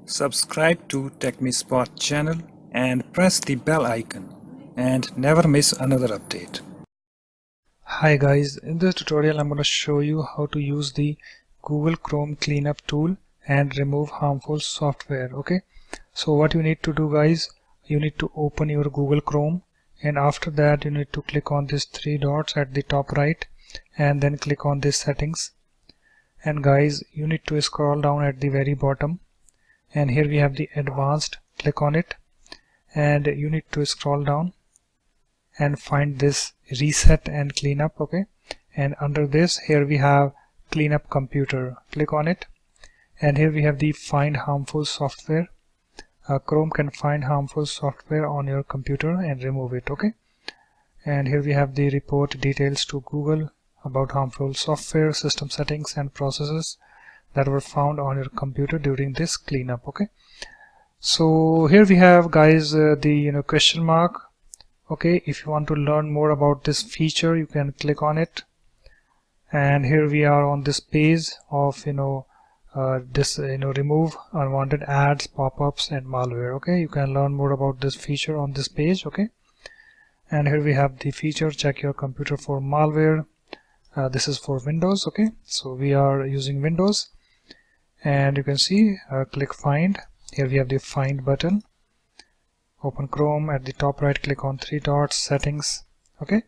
Subscribe to TechMeSpot channel and press the bell icon and never miss another update. Hi guys, in this tutorial I'm going to show you how to use the Google Chrome cleanup tool and remove harmful software. Okay, so what you need to do guys, you need to open your Google Chrome, and after that you need to click on these three dots at the top right and then click on this settings. And guys, you need to scroll down at the very bottom, and here we have the advanced. Click on it and you need to scroll down and find this reset and cleanup. Okay, and under this here we have cleanup computer. Click on it, and here we have the find harmful software. Chrome can find harmful software on your computer and remove it. Okay, and here we have the report details to Google about harmful software, system settings and processes that were found on your computer during this cleanup. Okay, so here we have guys the question mark. Okay, if you want to learn more about this feature, you can click on it, and here we are on this page of remove unwanted ads, pop-ups and malware. Okay, you can learn more about this feature on this page. Okay, and here we have the feature, check your computer for malware. This is for Windows. Okay, so we are using Windows, and you can see click find. Here we have the find button. Open Chrome, at the top right click on three dots, settings. Okay,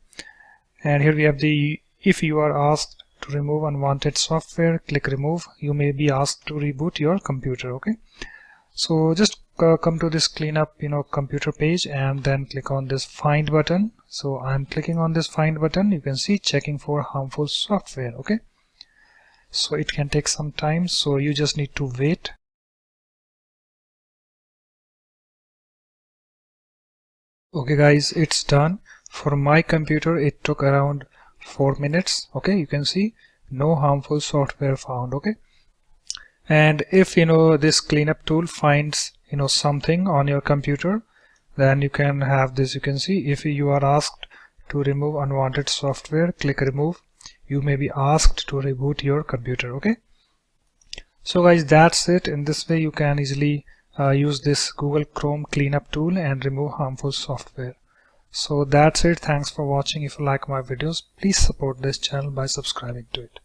and here we have the if you are asked to remove unwanted software, click remove. You may be asked to reboot your computer. Okay, so just come to this cleanup computer page and then click on this find button. So I'm clicking on this find button. You can see checking for harmful software. Okay, so it can take some time, so you just need to wait. Okay guys, it's done. For my computer it took around 4 minutes. Okay, you can see no harmful software found. Okay, and if this cleanup tool finds something on your computer, then you can have this. You can see if you are asked to remove unwanted software, click remove. You may be asked to reboot your computer. Okay, so guys, that's it. In this way you can easily use this Google Chrome cleanup tool and remove harmful software. So that's it. Thanks for watching. If you like my videos, please support this channel by subscribing to it.